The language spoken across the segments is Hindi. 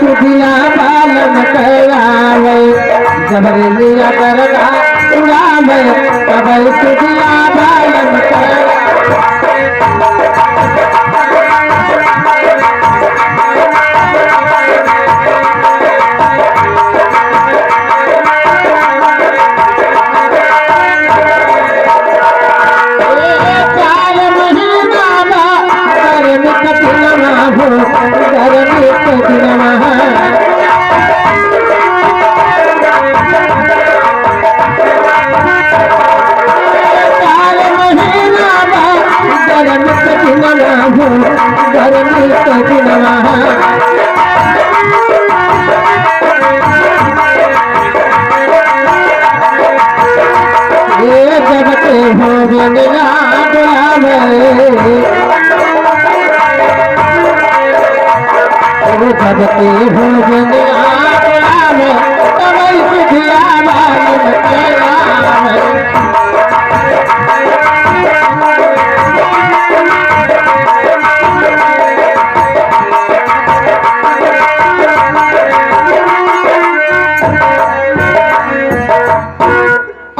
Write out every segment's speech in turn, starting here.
सुधिया बालम करावे जबरलिया करना उड़ावे कबई सुधिया बालम करावे जबते हो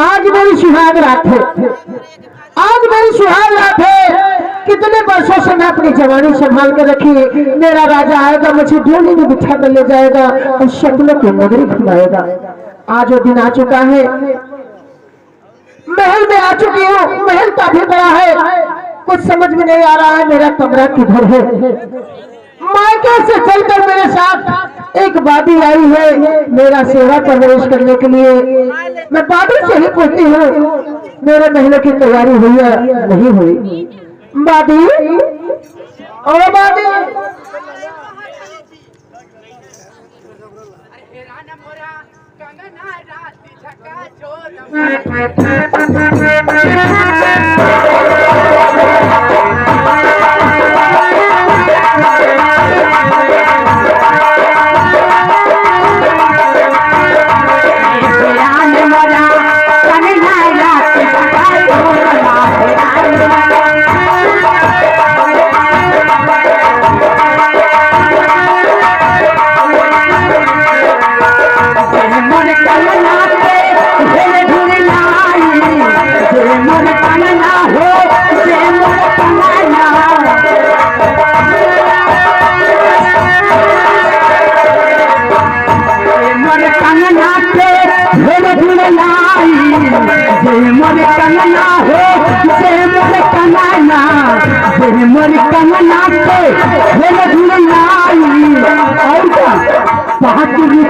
आज मेरी सुहाग रात है, आज मेरी सुहाग रात है। कितने वर्षों से मैं अपनी जवानी संभाल कर रखी। मेरा राजा आएगा, मुझे डोली में बिठा कर ले जाएगा और शक्लों को नगरी घुमाएगा। आज वो दिन आ चुका है, महल में आ चुकी हूँ। महल काफी बड़ा है, कुछ समझ में नहीं आ रहा है मेरा कमरा किधर है। मायके से चलकर मेरे साथ एक बादी आई है मेरा सेवा प्रवेश करने के लिए। मैं बादी से ही पूछती हूँ मेरे महल की तैयारी हुई है नहीं हुई। बादी, ओ बादी,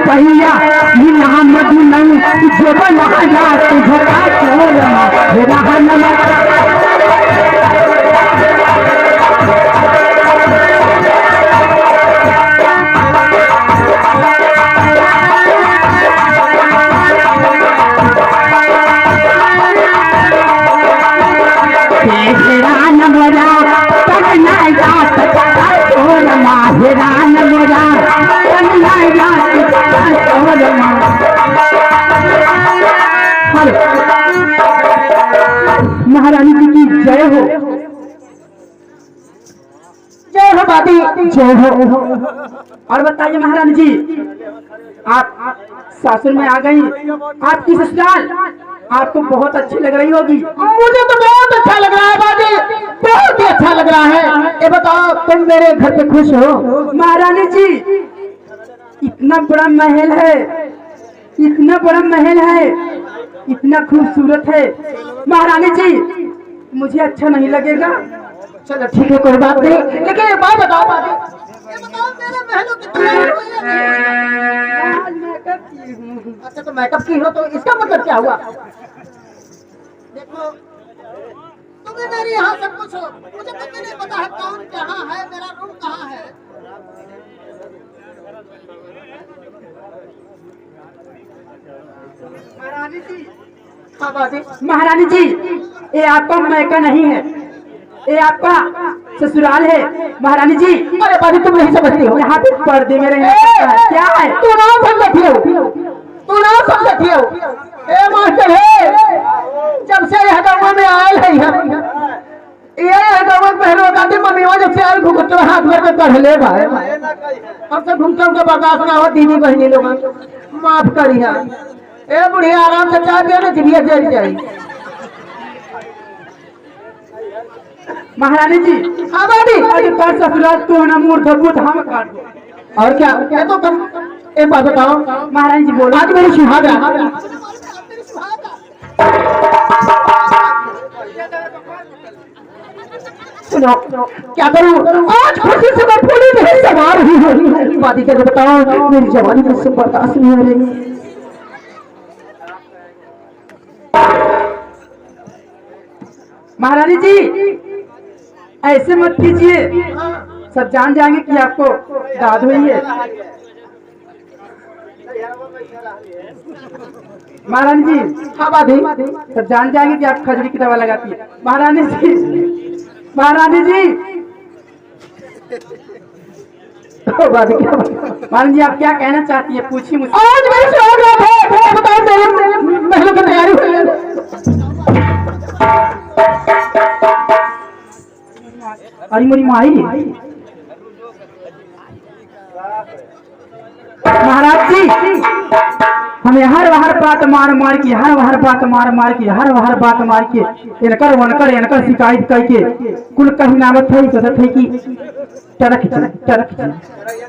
पहिया जो बना तुझका महारानी जी की जय हो, जय हो बादी, जय हो। और बताइए महारानी जी, आप सासुर में आ गई, आपकी ससुराल आपको बहुत अच्छी लग रही होगी। मुझे तो बहुत अच्छा लग रहा है बादी, बहुत ही अच्छा लग रहा है। ये बताओ तुम मेरे घर पे खुश हो? महारानी जी, इतना बड़ा महल है, इतना बड़ा महल है, इतना खूबसूरत है। महारानी जी मुझे अच्छा नहीं लगेगा। चलो ठीक है, कोई बात नहीं, लेकिन एक बात बताओ बादी, मेरे महलों की मेकअप की हूँ। अच्छा तो मेकअप की हो तो इसका मतलब क्या हुआ? देखो तुम्हें मेरी यहाँ सब कुछ हो, मुझे कुछ भी नहीं पता है कौन कहाँ है, मेरा रूम कहाँ है। महारानी जी, हाँ बादी। महारानी जी ये आपका मैका नहीं है, ये आपका ससुराल है। महारानी जी अरे बादी तुम नहीं समझती हो, यहाँ पे पर्दे में रहना क्या है? तू ना समझती हो, तू ना समझती हो। ए मास्टर है, जब से यह गाँव में आयल है ये गाँव में पहले बताते मम्मी बुढ़िया जब से घुघुट हाथ में के पढ़ले भाई अब से घूमता हूँ बर्दाश्त ना हो दीदी बहनी लोग माफ करिया ए बुढ़िया आराम से चाय पियो ना जिभिया जल जाई महारानी जी हाँ बाबी अरे कर ससुराल तू ना मूर्ख भूत हम काट दो। और क्या क्या तो तुम एक बात बताओ महारानी जी बोलो। आज मेरी सुहागा सुनो क्या करूं आज खुशी से मैं पूरी नहीं सवार हुई हूँ बात क्या बताओ मेरी जवानी मुझसे बर्दाश्त नहीं हो रही। महारानी जी ऐसे मत कीजिए, सब जान जाएंगे कि आपको दाद हुई है। महारानी जी हाँ बाधी सब जान जाएंगे कि आप खजूरी की दवा लगाती है। महारानी जी महारानी जी महारानी जी आप क्या कहना चाहती है पूछिए मुझसे। आज मेरे से हो गया है बताओ मेरे महलों की तैयारी हुई है। अरे मोरी माई महाराज जी हमें हर हर बात मार मार के हर हर बात मार मार के हर हर बात मार के इनकर वनकर इनकर शिकायत करके कुल कहीं नामत है सोचत है कि टरक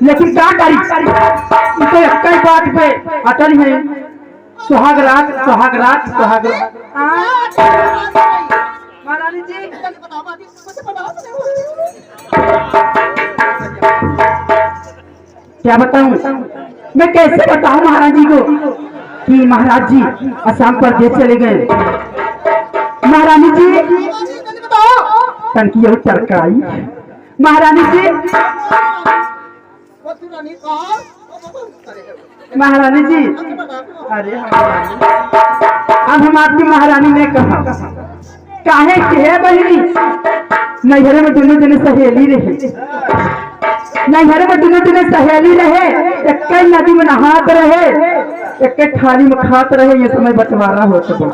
लेकिन क्या करी इसे कई बात पे अटल है सुहाग रात महारानी जी क्या बताऊं मैं कैसे बताऊं महाराज जी को कि महाराज जी असम प्रदेश चले गए। महारानी जी टंकी चरकाई महारानी जी महारानी जी अरे अब हम आपकी महारानी ने कहा काहे के बहनी नैहरे में दोनों जने सहेली रहे नैहरे में दोनों जने सहेली रहे एक नदी में नहात रहे एक थाली में खात रहे ये समय बंटवारा हो सको।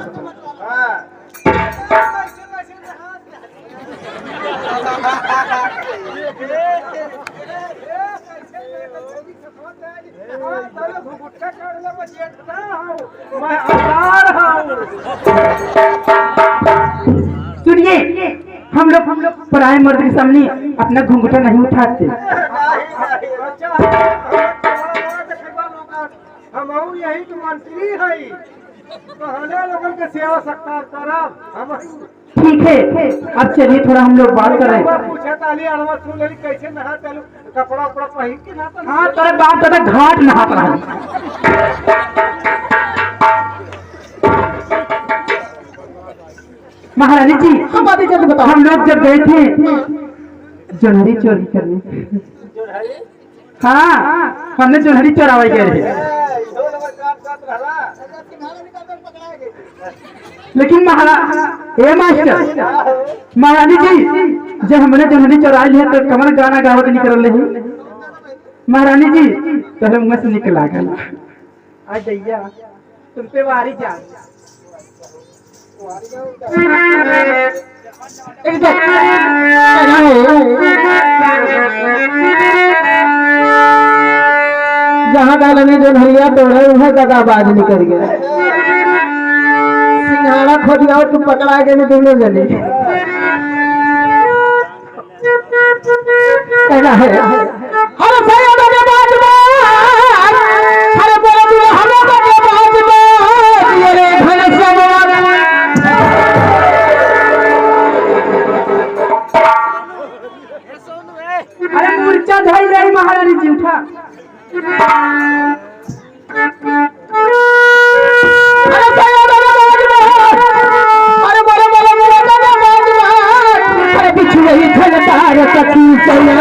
सुनिए हम लोग पराए मर्द के सामने अपना घूंघटा नहीं उठाते। हम यही तो मंत्री है पहले लोगों के सेवा सत्कार करब। ठीक है अब चलिए थोड़ा हम लोग बात कर रहे हैं। पूछा ताली अड़वा सुन ले कैसे नहा चलो कपड़ा उपड़ा पहन के नहाता। हाँ तेरे बाप दादा घाट नहाता रहा। महारानी जी हम बातें जल्दी बताओ हम लोग जब गए थे जोहरी चोरी करने। हाँ हमने जोहरी चोरावाई गए थे लेकिन महारानी जी जब हमने जोहरी चोराई है तो कमर गाना गावत निकल रही महारानी जी तो मुँह से निकला गया दैया तुम पे वारी जा जहाँ डाला ने जो भैया तोड़ा वह दगाबाज निकल गया सिंघाड़ा खोदिया और तू पकड़ा के नहीं दोनों जने कहना है हर सया दगाबाज हर बोला तू हम दगाबाज ये रे घर सवार अरे मूर्छा धाई रही महारानी जी उठा अरे बिछू रही झलकार सखी चला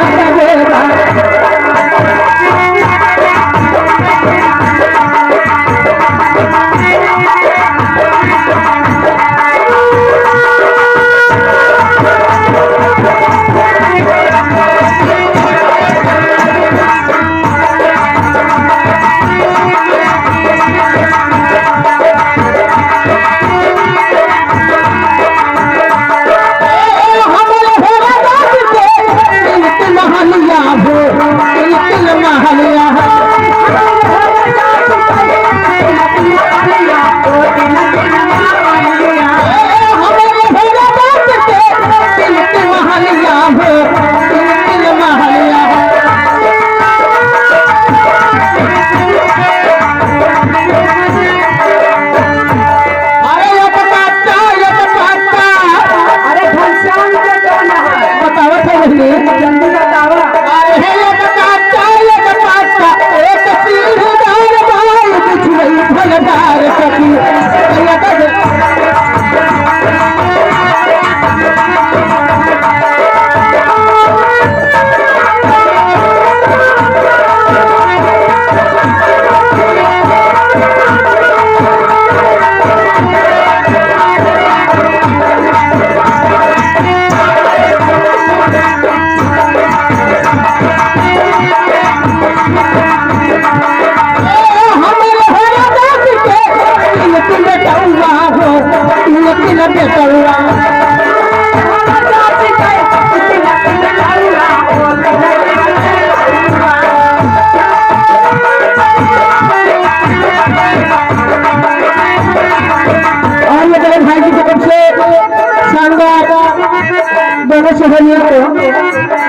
पुरस्कार दोनों सहेलियों को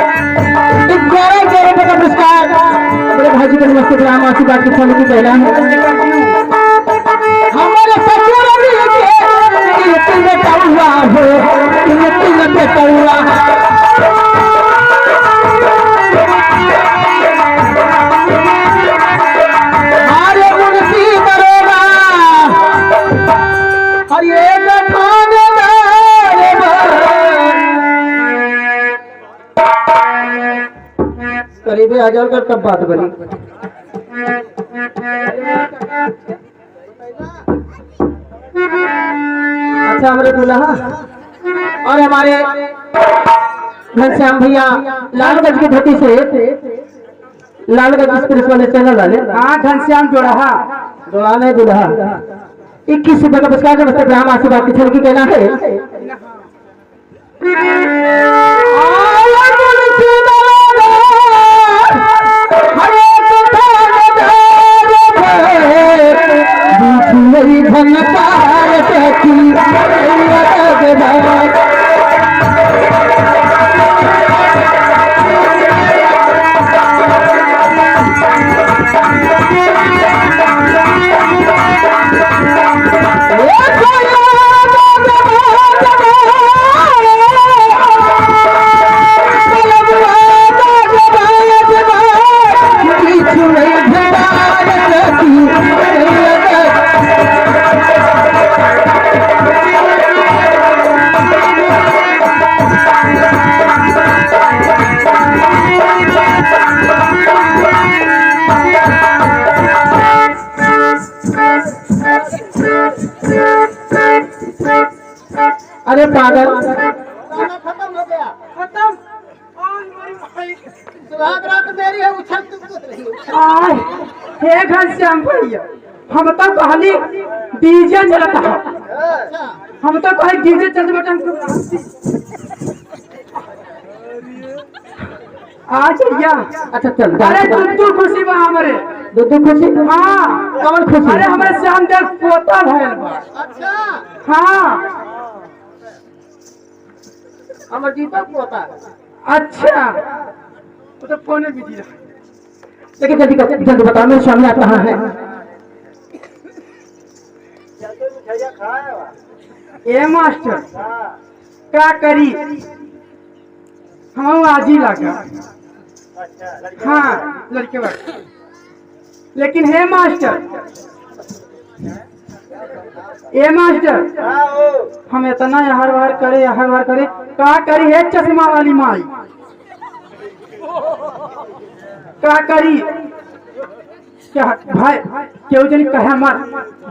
11 रुपए का पुरस्कार बड़े भाई जी को नमस्ते प्रणाम आशीर्वाद की थाली की पहला है हमारे ससुर तुमने हुआ हो तुमने बेटा हुआ हमारे मुंशी दरोगा और ये करीब 1000 का तब बात बनी अच्छा हमारे दूल्हा और हमारे घनश्याम भैया लालगंज की धरती से लालगंज एक्सप्रेस वाले चैनल वाले हाँ घनश्याम जोड़ा नहीं दूल्हा 21 रुपए का पुरस्कार नमस्ते प्रणाम आशीर्वाद की छलकी कहना है मेरी धन अरे पागल खत्म हो गया खत्म आज मेरी भाई सुहाग रात मेरी है उछल तुम कुछ नहीं आय हे घनश्याम भैया हम तो कहली डीजे चलता है हम तो कहे डीजे चलते बेटा हमको आ भैया अच्छा चल अरे तू खुशी बा हमरे दूध खुशी हाँ कौन खुशी अरे हमारे श्याम देव पोता भइल बा अच्छा हाँ अमरजीत पोता अच्छा वो तो फोन में बिजी रहा लेकिन जल्दी बताओ मेरे सामने आप कहाँ है मिठाइया खाया ए मास्टर हाँ क्या करी हम आज ही लगा अच्छा हाँ लड़के बात लेकिन हे मास्टर ए मास्टर हाँ ओ हम इतना हर बार करे का करी है चश्मा वाली माई का करी क्या भाई क्यों जनी कहे मत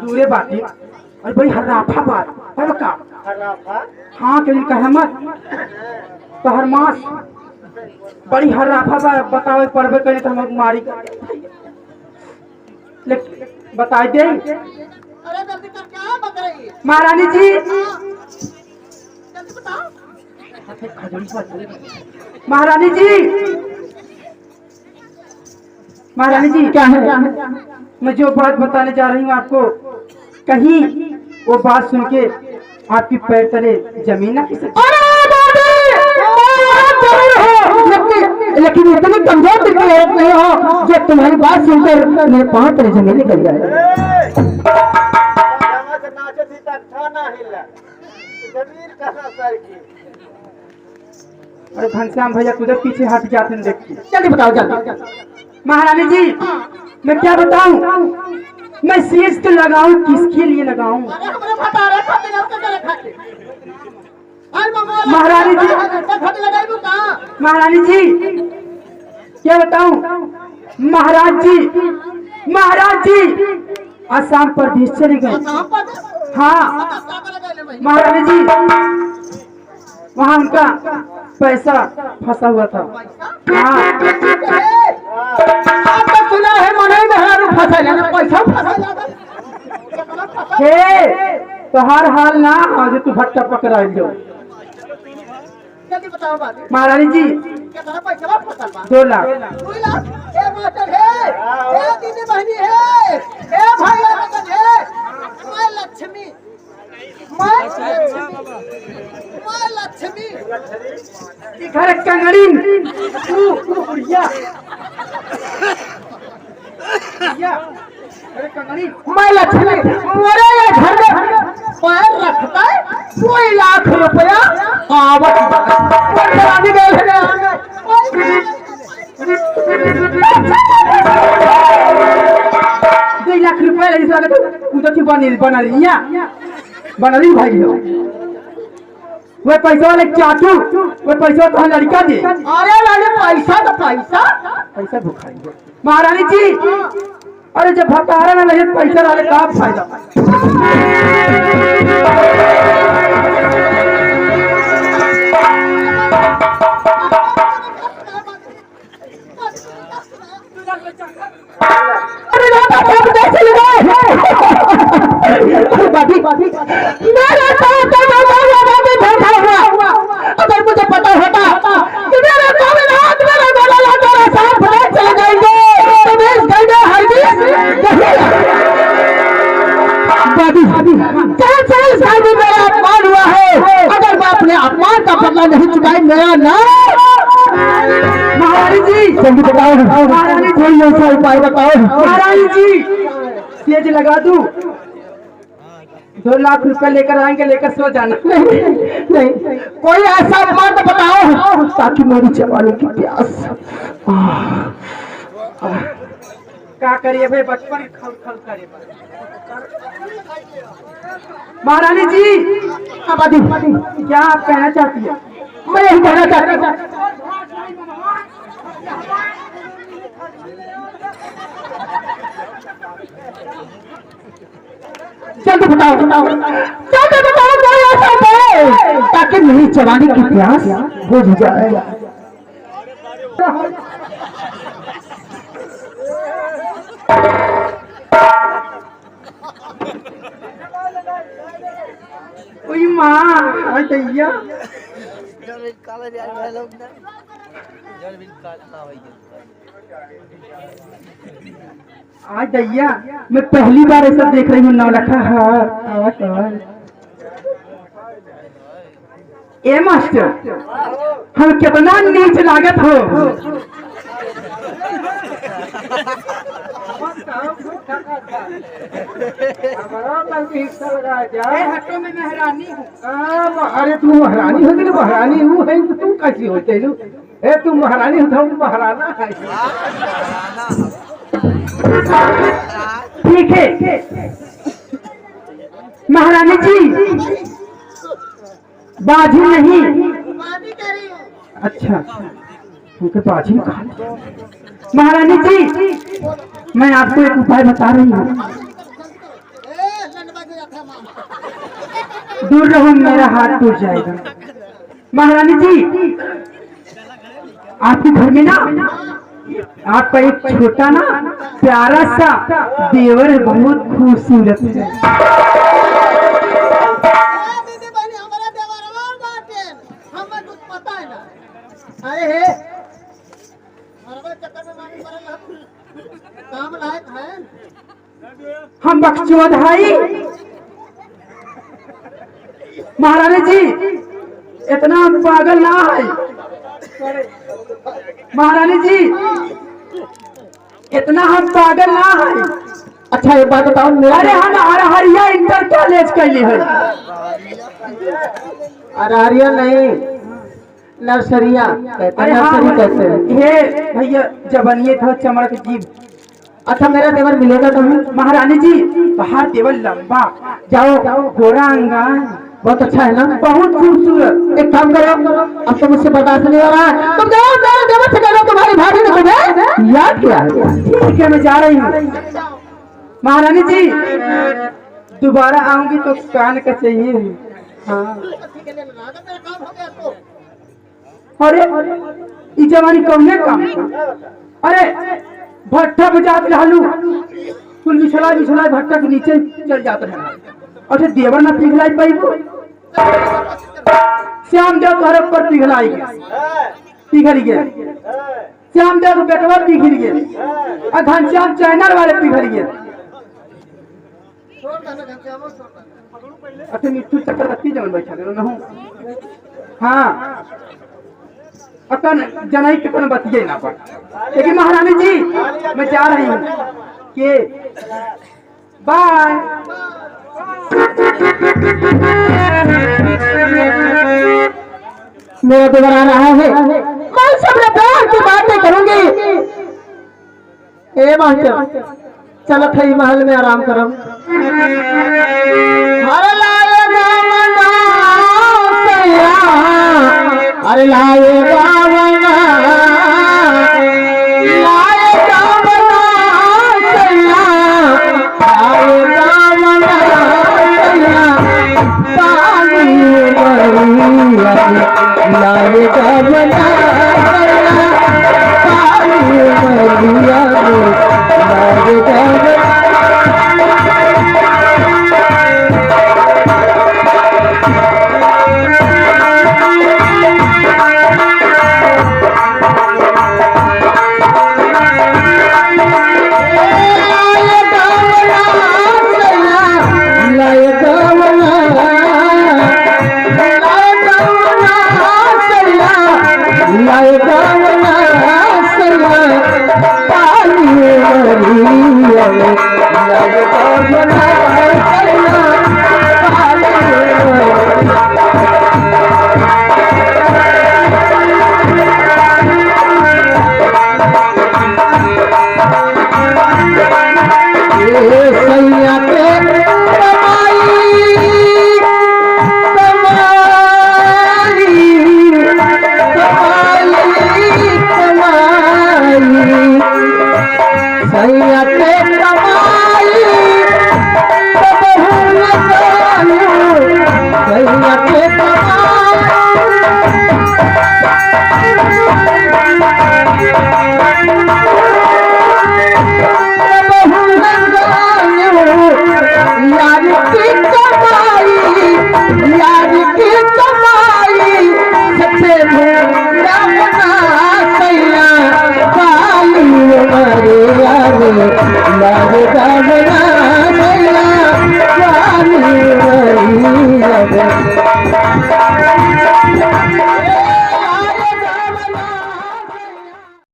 दूरे बाती और बड़ी हर्राफा बात है का खराफा हाँ क्यों कहे मत तो हर मास बड़ी हर्राफा बात बतावे पढ़बे करे तो हम मारी लेकिन बता दे अरे जल्दी कर क्या बक रही है महारानी जी जल्दी बताओ महारानी जी महारानी जी क्या है मैं जो बात बताने जा रही हूँ आपको कहीं वो बात सुन के आपकी पैर तले जमीन ना खिसक लेकिन इतनी कमजोर दिख रहे नहीं हो जो तुम्हारी बात सुनकर मेरे पांव तले जमीन निकल जाए नाचे थी तक थाना हिला जमीन कहाँ सर की अरे घनश्याम भैया उधर पीछे हट जाते हैं देखिए जल्दी बताओ जल्दी महारानी जी मैं क्या बताऊं मैं शीश तो लगाऊं किसके लिए लगाऊं अरे हमरे भटारे खाते ना उसके चले खाते आज मंगवा महारानी जी खाते लगाई तू कहाँ महारानी जी क्या बताऊं महाराज जी आसाम प्रदेश चले गए हाँ महारानी जी वहाँ उनका पैसा फंसा हुआ था हाँ सुना है मने में फंसा पैसा हे तो हर हाल ना हाँ जो तू भट्टा पकड़ा जो जल्दी बताओ बात महारानी जी कितना पैसा फसल बा 2 लाख 2 लाख ए मास्टर है ए दीदी बहनी है ए भाई बहन है मैं लक्ष्मी मैं लक्ष्मी घर कंगड़ी तू बुढ़िया कंगड़ी मैं लक्ष्मी मोरे ये घर में पैर रखता है 2 लाख रुपया आवत रानी गए हैं 2 लाख रुपए लगी साले तो उधर की बना रही भाई हो वो पैसा वाले चाचू वो पैसा तो लड़का दे अरे लाले पैसा तो पैसा भुखाई महारानी जी अरे जब भतारा ना लगे पैसा वाले का फायदा अगर मुझे पता होता कि मेरे हाथ मेरा गला लगा साफ चले जाएंगे तो मैं इस घर में चल शादी मेरा अपमान हुआ है अगर मैं अपने अपमान का बदला नहीं चुकाई मेरा नाम महारानी जी जल्दी बताओ महारानी कोई ऐसा उपाय बताओ महारानी जी तेज लगा दूं 2 लाख रुपए लेकर सो जाना नहीं कोई ऐसा मत बताओ ताकि मेरी जवानी की प्यास क्या करिए भाई बचपन खल करे महारानी जी क्या आप कहना चाहती है मैं यही कहना चाहती हूँ जल्दी बताओ कोई ऐसा उपाय ताकि मेरी जवानी की प्यास बुझ जाए ओई माँ दैया आज दैया मैं पहली बार ऐसा देख रही हूँ 9 लाख ए मास्टर हम कितना नीच लागत हो हटो में मेहरानी हूँ अरे तू महारानी हो गई महारानी हूँ है तो तू कैसी होते ए तू महारानी हो तो महाराना है ठीक है महारानी जी बाजी नहीं बाजी कर रही हूँ अच्छा उनके बाजी कहा महारानी जी मैं आपको एक उपाय बता रही हूँ दूर रहो मेरा हाथ टूट जाएगा महारानी जी आपके घर में ना आपका एक छोटा ना प्यारा सा देवर बहुत खूबसूरत है दीदी बहनी हमारा देवर और बाटे हमें कुछ पता है ना अरे हे हमारे चक्कर में मानी मरल काम लायक है हम बख्शोधाई महारानी जी इतना पागल ना है महारानी जी इतना हम पागल ना है अच्छा एक बात बताओ अरे हम अरहरिया इंटर कॉलेज कैली है अरहरिया नहीं नर्सरिया कहते अरे हैं हाँ नर्सरी कहते हैं हे भैया जबनिए था चमड़ा के जीव अच्छा मेरा देवर मिलेगा तुम्हें महारानी जी बाहर देवर लंबा जाओ गोरा अंगान बहुत अच्छा है ना बहुत खूबसूरत एक काम करो अब तो मुझसे बर्दाश्त नहीं हो रहा है तुम जाओ मेरे देवर से कहो तुम्हारी भाभी ने तुम्हें याद किया है ठीक है मैं जा रही हूँ महारानी जी दोबारा आऊंगी तो कान का चाहिए हाँ ठीक है लेना मेरा काम हो गया तो अरे ये जवानी कौने काम अरे भट्टा बजात रहलू कुल बिछला भट्टा के नीचे चल जाते हैं और देवर ना पिघलाई पाइबो श्याम देव घर पर पिघलाई पिघल गया श्याम देव बेटवा पिघल गया और घनश्याम चैनल वाले पिघल गया छोड़ देना घनश्याम छोड़ देना अच्छा मिट्टू चक्रवर्ती जमन बैठा रहे हूँ हाँ अकन जनाई के कन बतिये ना पड़ लेकिन महारानी जी मैं जा रही हूँ के बाय मेरा देवर आ रहा है मैं सबने प्यार की बातें करूंगी। ए मास्टर चलो थई महल में आराम करो। अरे लाए गावना सैया, अरे लाए गावना, लाए गावना सैया, लाए गावना सैया, पानी मरिया लाए गावना सैया, पानी मरिया